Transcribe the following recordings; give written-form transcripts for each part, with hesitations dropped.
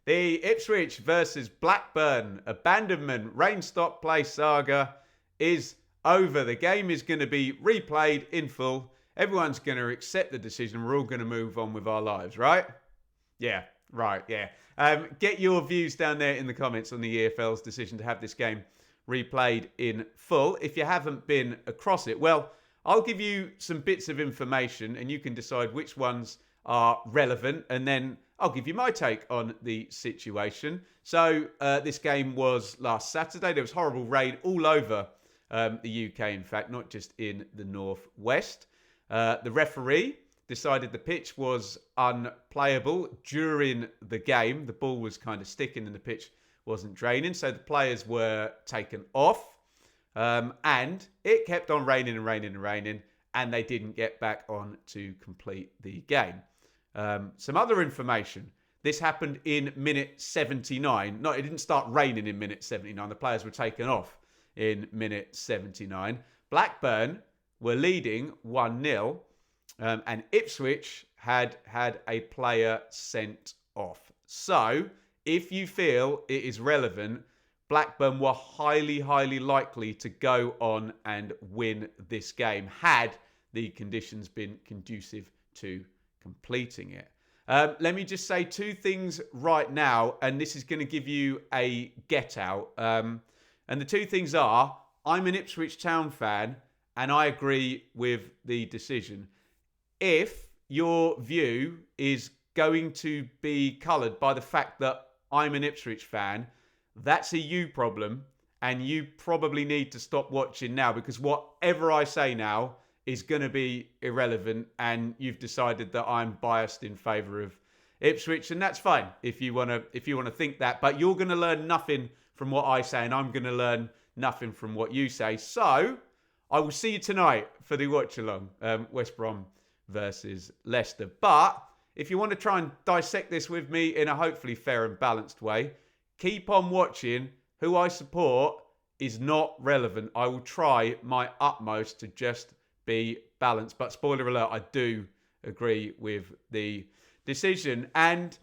The Ipswich versus Blackburn abandonment rain stop play saga is over. The game is going to be replayed in full. Everyone's going to accept the decision. We're all going to move on with our lives, right? Yeah, right, yeah. Get your views down there in the comments on the EFL's decision to have this game replayed in full. If you haven't been across it, well, I'll give you some bits of information and you can decide which ones are relevant, and then I'll give you my take on the situation. So this game was last Saturday. There was horrible rain all over the UK, in fact, not just in the northwest. The referee decided the pitch was unplayable during the game. The ball was kind of sticking and the pitch wasn't draining, so the players were taken off. And it kept on raining and raining and raining, and they didn't get back on to complete the game. Some other information. This happened in minute 79. No, it didn't start raining in minute 79. The players were taken off in minute 79. Blackburn were leading 1-0, and Ipswich had a player sent off. So, if you feel it is relevant, Blackburn were highly, highly likely to go on and win this game had the conditions been conducive to completing it. Let me just say two things right now, and this is going to give you a get out. And the two things are, I'm an Ipswich Town fan, and I agree with the decision. If your view is going to be coloured by the fact that I'm an Ipswich fan, that's a you problem, and you probably need to stop watching now, because whatever I say now is going to be irrelevant, and you've decided that I'm biased in favour of Ipswich, and that's fine if you want to think that, but you're going to learn nothing from what I say, and I'm going to learn nothing from what you say. So I will see you tonight for the watch along, West Brom versus Leicester. But if you want to try and dissect this with me in a hopefully fair and balanced way, keep on watching. Who I support is not relevant. I will try my utmost to just be balanced. But spoiler alert, I do agree with the decision. And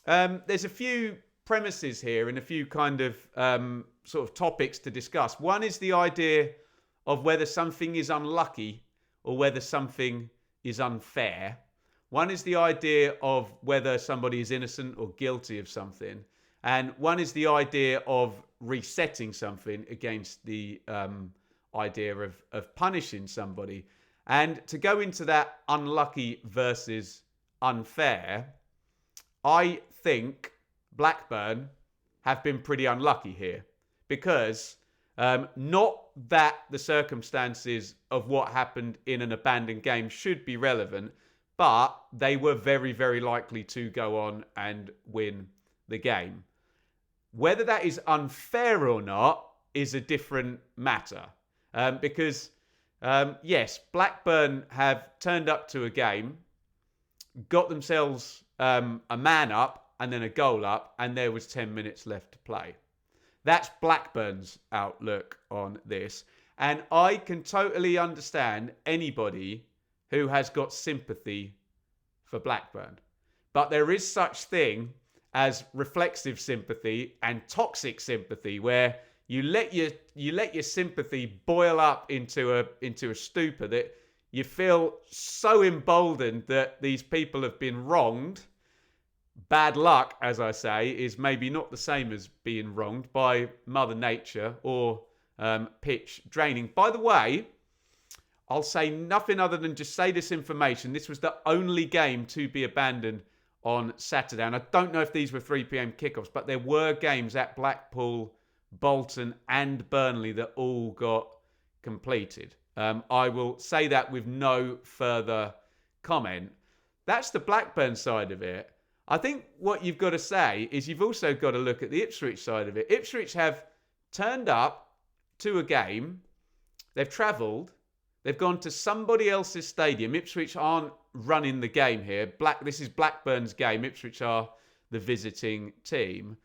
there's a few premises here and a few kind of sort of topics to discuss. One is the idea of whether something is unlucky or whether something is unfair. One is the idea of whether somebody is innocent or guilty of something. And one is the idea of resetting something against the idea of punishing somebody. And to go into that unlucky versus unfair, I think Blackburn have been pretty unlucky here, because not that the circumstances of what happened in an abandoned game should be relevant, but they were very, very likely to go on and win the game. Whether that is unfair or not is a different matter. Because, yes, Blackburn have turned up to a game, got themselves a man up and then a goal up, and there was 10 minutes left to play. That's Blackburn's outlook on this. And I can totally understand anybody who has got sympathy for Blackburn. But there is such thing as reflexive sympathy and toxic sympathy, where you let your sympathy boil up into a stupor that you feel so emboldened that these people have been wronged. Bad luck, as I say, is maybe not the same as being wronged by Mother Nature or pitch draining. By the way, I'll say nothing other than just say this information. This was the only game to be abandoned on Saturday. And I don't know if these were 3 p.m. kickoffs, but there were games at Blackpool, Bolton and Burnley that all got completed. I will say that with no further comment. That's the Blackburn side of it. I think what you've got to say is you've also got to look at the Ipswich side of it. Ipswich have turned up to a game. They've travelled. They've gone to somebody else's stadium. Ipswich aren't running the game here. This is Blackburn's game. Ipswich are the visiting team.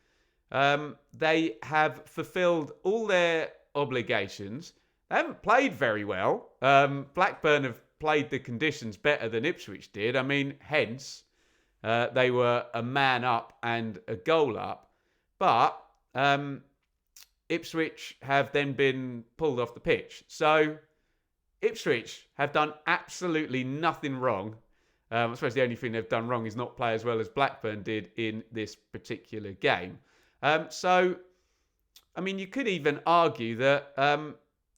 They have fulfilled all their obligations. They haven't played very well. Blackburn have played the conditions better than Ipswich did. I mean, hence They were a man up and a goal up. But Ipswich have then been pulled off the pitch. So Ipswich have done absolutely nothing wrong. I suppose the only thing they've done wrong is not play as well as Blackburn did in this particular game. You could even argue that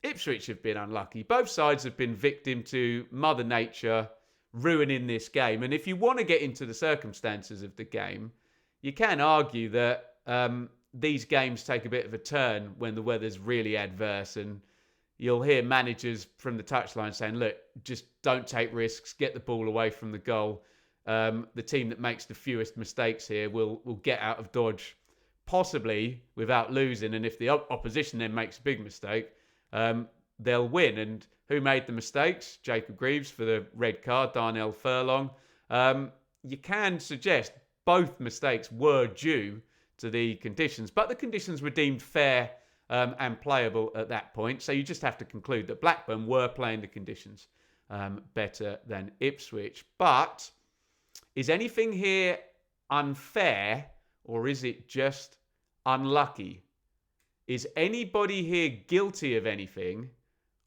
Ipswich have been unlucky. Both sides have been victim to Mother Nature ruining this game. And if you want to get into the circumstances of the game, you can argue that these games take a bit of a turn when the weather's really adverse, and you'll hear managers from the touchline saying, look, just don't take risks, get the ball away from the goal. The team that makes the fewest mistakes here will get out of dodge, possibly without losing. And if the opposition then makes a big mistake, they'll win. And who made the mistakes? Jacob Greaves for the red card, Darnell Furlong. You can suggest both mistakes were due to the conditions, but the conditions were deemed fair and playable at that point. So you just have to conclude that Blackburn were playing the conditions better than Ipswich. But is anything here unfair, or is it just unlucky? Is anybody here guilty of anything,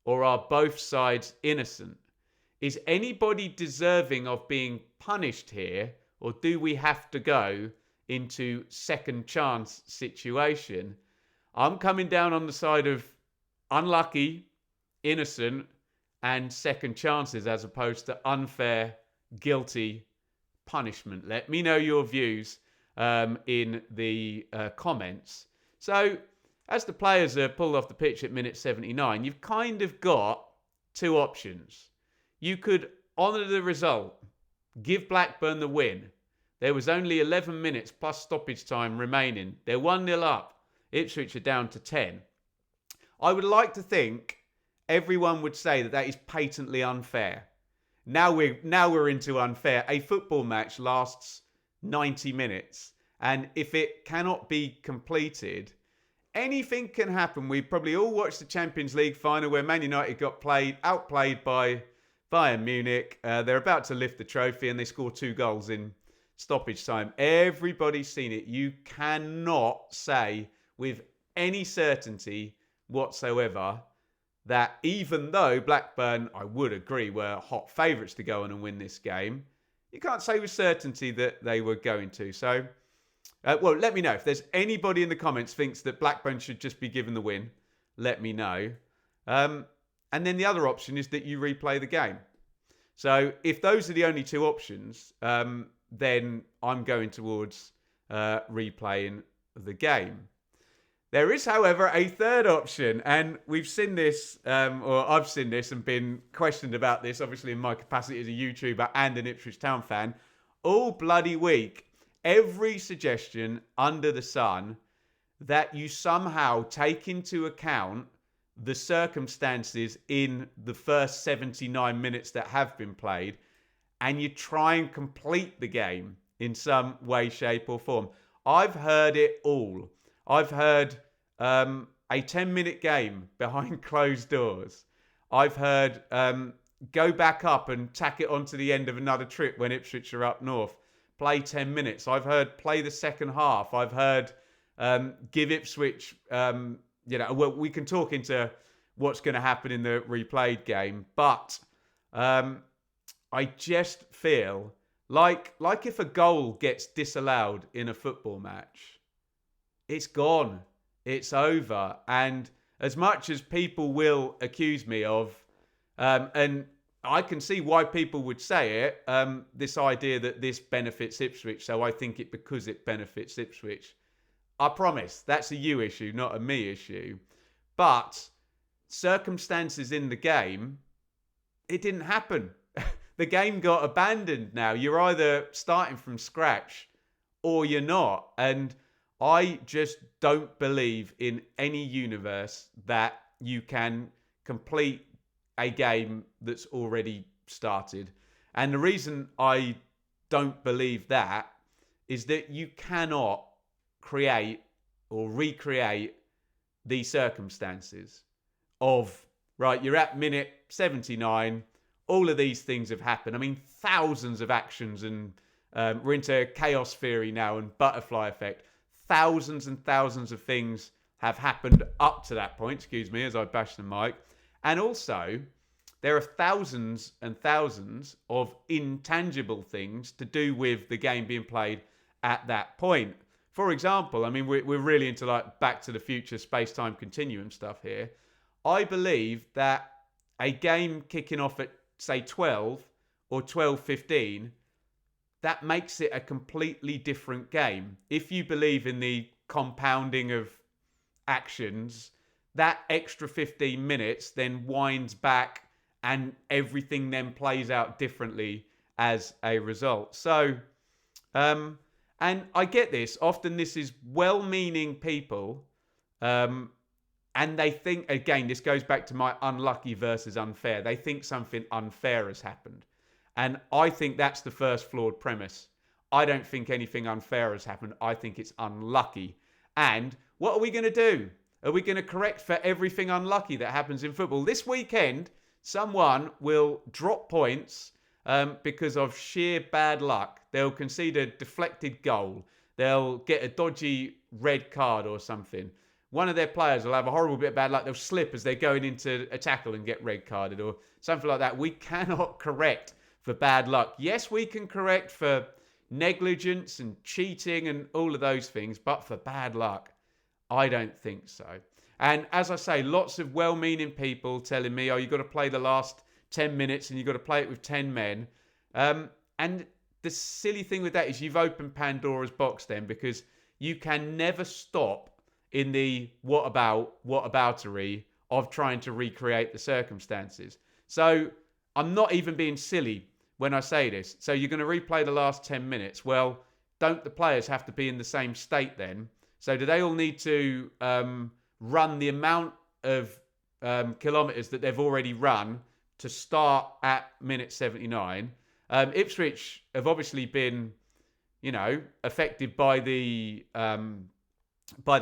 or are both sides innocent? Is anybody deserving of being punished here, or do we have to go into second chance situation? I'm coming down on the side of unlucky, innocent, and second chances as opposed to unfair, guilty, punishment. Let me know your views in the comments. So, as the players are pulled off the pitch at minute 79, you've kind of got two options. You could honour the result, give Blackburn the win. There was only 11 minutes plus stoppage time remaining. They're 1-0 up. Ipswich are down to 10. I would like to think everyone would say that is patently unfair. Now we're into unfair. A football match lasts 90 minutes. And if it cannot be completed, anything can happen. We probably all watched the Champions League final where Man United got outplayed by Bayern Munich. They're about to lift the trophy and they score 2 goals in stoppage time. Everybody's seen it. You cannot say with any certainty whatsoever that even though Blackburn, I would agree, were hot favourites to go on and win this game, you can't say with certainty that they were going to. So, let me know. If there's anybody in the comments thinks that Blackburn should just be given the win, let me know. And then the other option is that you replay the game. So if those are the only two options, then I'm going towards replaying the game. There is, however, a third option, and we've seen this, or I've seen this and been questioned about this, obviously in my capacity as a YouTuber and an Ipswich Town fan, all bloody week. Every suggestion under the sun that you somehow take into account the circumstances in the first 79 minutes that have been played, and you try and complete the game in some way, shape or form. I've heard it all. I've heard a 10-minute game behind closed doors. I've heard go back up and tack it onto the end of another trip when Ipswich are up north. Play 10 minutes. I've heard play the second half. I've heard give Ipswich, we can talk into what's going to happen in the replayed game, but I just feel like if a goal gets disallowed in a football match, it's gone. It's over. And as much as people will accuse me of, and I can see why people would say it, this idea that this benefits Ipswich, so I think it because it benefits Ipswich. I promise, that's a you issue, not a me issue. But circumstances in the game, it didn't happen. The game got abandoned now. You're either starting from scratch or you're not. And I just don't believe in any universe that you can complete a game that's already started. And the reason I don't believe that is that you cannot create or recreate these circumstances of, right, you're at minute 79, all of these things have happened. I mean, thousands of actions and We're into chaos theory now and butterfly effect. Thousands and thousands of things have happened up to that point, excuse me, as I bash the mic. And also, there are thousands and thousands of intangible things to do with the game being played at that point. For example, I mean, we're really into like Back to the Future, space-time continuum stuff here. I believe that a game kicking off at, say, 12 or 12:15, that makes it a completely different game. If you believe in the compounding of actions, that extra 15 minutes then winds back and everything then plays out differently as a result. So, and I get this. Often this is well-meaning people, and they think, again, this goes back to my unlucky versus unfair. They think something unfair has happened. And I think that's the first flawed premise. I don't think anything unfair has happened. I think it's unlucky. And what are we going to do? Are we going to correct for everything unlucky that happens in football? This weekend, someone will drop points because of sheer bad luck. They'll concede a deflected goal. They'll get a dodgy red card or something. One of their players will have a horrible bit of bad luck. They'll slip as they're going into a tackle and get red carded or something like that. We cannot correct for bad luck. Yes, we can correct for negligence and cheating and all of those things, but for bad luck, I don't think so. And as I say, lots of well-meaning people telling me, oh, you've got to play the last 10 minutes and you've got to play it with 10 men. And the silly thing with that is you've opened Pandora's box then, because you can never stop in the whataboutery of trying to recreate the circumstances. So I'm not even being silly when I say this. So you're going to replay the last 10 minutes. Well, don't the players have to be in the same state then? So do they all need to run the amount of kilometres that they've already run to start at minute 79? Ipswich have obviously been, affected by the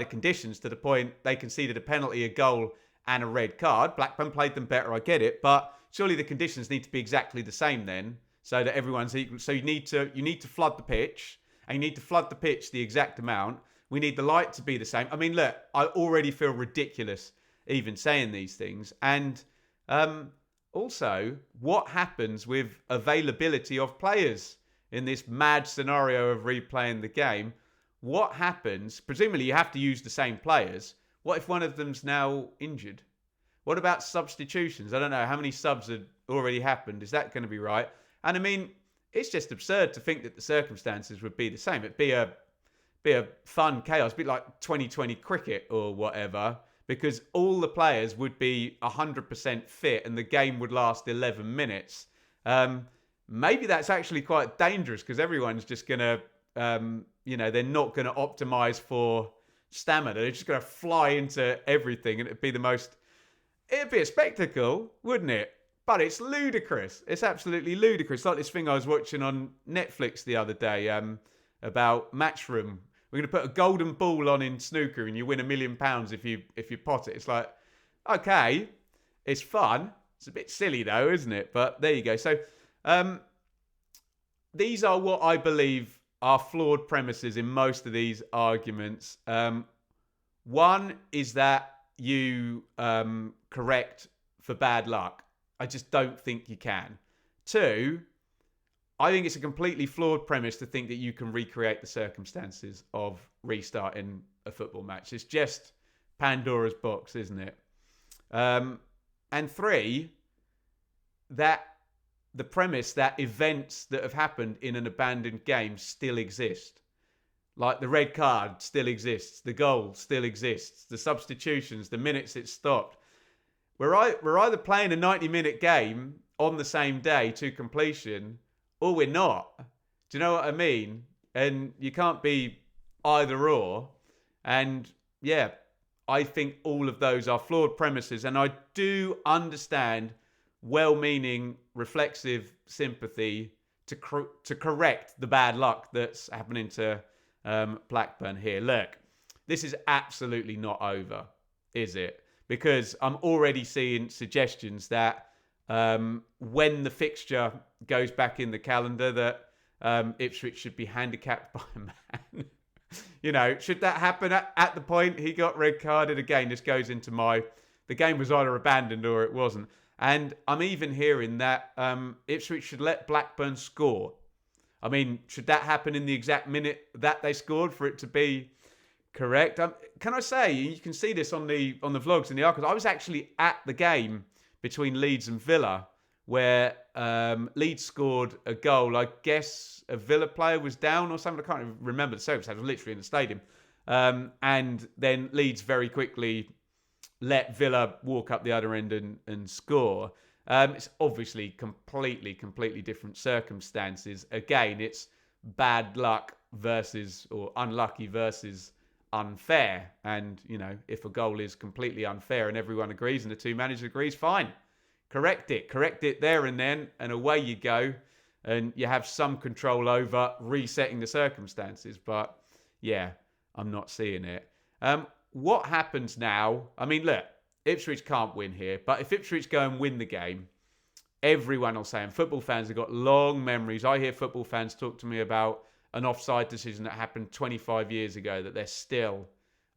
conditions to the point they conceded a penalty, a goal, and a red card. Blackburn played them better, I get it, but surely the conditions need to be exactly the same then, so that everyone's equal. So you need to flood the pitch, and you need to flood the pitch the exact amount. We need the light to be the same. I mean, look, I already feel ridiculous even saying these things. And also, what happens with availability of players in this mad scenario of replaying the game? What happens? Presumably, you have to use the same players. What if one of them's now injured? What about substitutions? I don't know how many subs had already happened. Is that going to be right? And I mean, it's just absurd to think that the circumstances would be the same. It'd be a fun chaos, a bit like 2020 cricket or whatever, because all the players would be 100% fit and the game would last 11 minutes. Maybe that's actually quite dangerous because everyone's just going to, they're not going to optimize for stamina. They're just going to fly into everything and it'd be a spectacle, wouldn't it? But it's ludicrous. It's absolutely ludicrous. Like this thing I was watching on Netflix the other day about Matchroom. We're going to put a golden ball on in snooker and you win £1 million if you pot it. It's like, okay, it's fun. It's a bit silly though, isn't it? But there you go. So these are what I believe are flawed premises in most of these arguments. One is that you correct for bad luck. I just don't think you can. Two, I think it's a completely flawed premise to think that you can recreate the circumstances of restarting a football match. It's just Pandora's box, isn't it? And three, that the premise that events that have happened in an abandoned game still exist. Like the red card still exists, the goal still exists, the substitutions, the minutes it stopped. We're either playing a 90-minute game on the same day to completion, or we're not. Do you know what I mean? And you can't be either or. And yeah, I think all of those are flawed premises. And I do understand well-meaning, reflexive sympathy to correct the bad luck that's happening to Blackburn here. Look, this is absolutely not over, is it? Because I'm already seeing suggestions that when the fixture goes back in the calendar, that Ipswich should be handicapped by a man. Should that happen at the point he got red carded? Again, this goes into the game was either abandoned or it wasn't. And I'm even hearing that Ipswich should let Blackburn score. I mean, should that happen in the exact minute that they scored for it to be correct? Can I say, you can see this on the vlogs in the archives, I was actually at the game between Leeds and Villa where Leeds scored a goal. I guess a Villa player was down or something. I can't even remember the circumstances. I was literally in the stadium. And then Leeds very quickly let Villa walk up the other end and score. It's obviously completely different circumstances. Again, it's bad luck versus, or unlucky versus unfair. And, if a goal is completely unfair and everyone agrees and the two managers agrees, fine. Correct it there and then, and away you go. And you have some control over resetting the circumstances. But, yeah, I'm not seeing it. What happens now? I mean, look, Ipswich can't win here, but if Ipswich go and win the game, everyone will say, and football fans have got long memories. I hear football fans talk to me about an offside decision that happened 25 years ago that they're still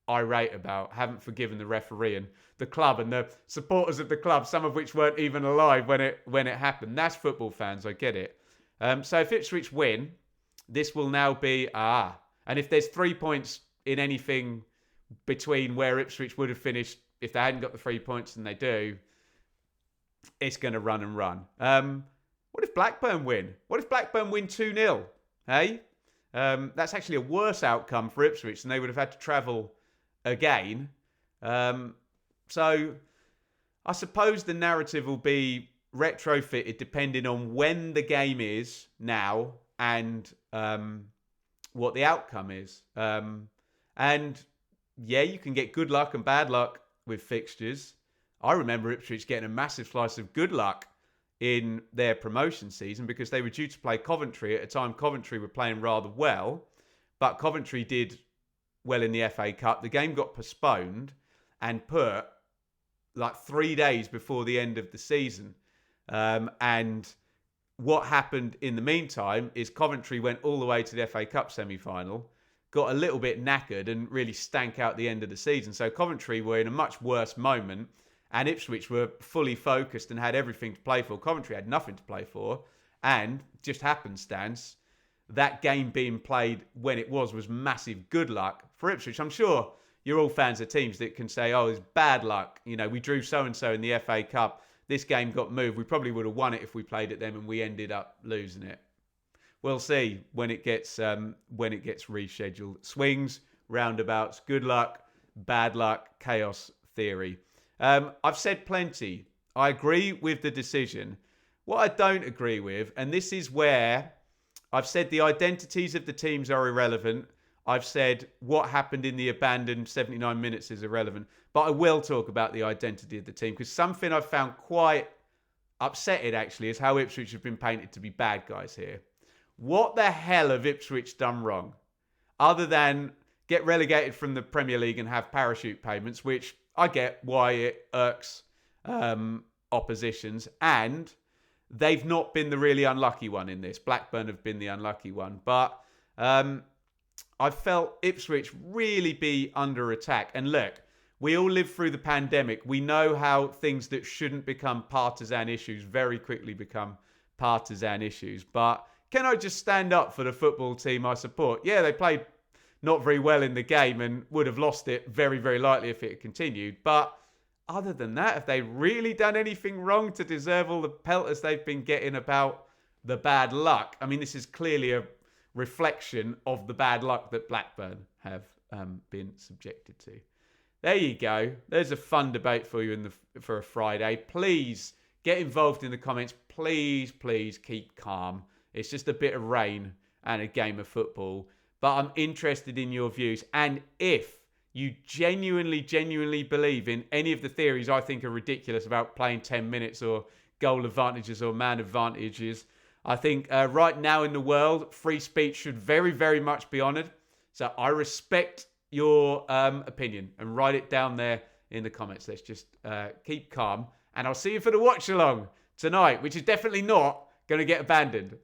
irate about, haven't forgiven the referee and the club and the supporters of the club, some of which weren't even alive when it happened. That's football fans, I get it. So if Ipswich win, this will now be, and if there's 3 points in anything between where Ipswich would have finished if they hadn't got the 3 points and they do, it's going to run and run. What if Blackburn win? What if Blackburn win 2-0? Hey? That's actually a worse outcome for Ipswich, and they would have had to travel again. So I suppose the narrative will be retrofitted depending on when the game is now and what the outcome is. And yeah, you can get good luck and bad luck with fixtures. I remember Ipswich getting a massive slice of good luck in their promotion season because they were due to play Coventry. At a time, Coventry were playing rather well, but Coventry did well in the FA Cup. The game got postponed and put like 3 days before the end of the season. And what happened in the meantime is Coventry went all the way to the FA Cup semi-final, got a little bit knackered and really stank out the end of the season. So Coventry were in a much worse moment and Ipswich were fully focused and had everything to play for. Coventry had nothing to play for. And just happenstance, that game being played when it was massive good luck for Ipswich. I'm sure you're all fans of teams that can say, oh, it's bad luck. We drew so-and-so in the FA Cup. This game got moved. We probably would have won it if we played at them and we ended up losing it. We'll see when it gets rescheduled. Swings, roundabouts, good luck, bad luck, chaos theory. I've said plenty. I agree with the decision. What I don't agree with, and this is where I've said the identities of the teams are irrelevant. I've said what happened in the abandoned 79 minutes is irrelevant. But I will talk about the identity of the team because something I've found quite upsetting actually is how Ipswich have been painted to be bad guys here. What the hell have Ipswich done wrong? Other than get relegated from the Premier League and have parachute payments, which I get why it irks oppositions. And they've not been the really unlucky one in this. Blackburn have been the unlucky one. But I felt Ipswich really be under attack. And look, we all lived through the pandemic. We know how things that shouldn't become partisan issues very quickly become partisan issues. But can I just stand up for the football team I support? Yeah, they played not very well in the game and would have lost it very, very likely if it had continued. But other than that, have they really done anything wrong to deserve all the pelters they've been getting about the bad luck? I mean, this is clearly a reflection of the bad luck that Blackburn have been subjected to. There you go. There's a fun debate for you for a Friday. Please get involved in the comments. Please keep calm. It's just a bit of rain and a game of football. But I'm interested in your views. And if you genuinely believe in any of the theories I think are ridiculous about playing 10 minutes or goal advantages or man advantages, I think right now in the world, free speech should very, very much be honoured. So I respect your opinion and write it down there in the comments. Let's just keep calm. And I'll see you for the watch along tonight, which is definitely not going to get abandoned.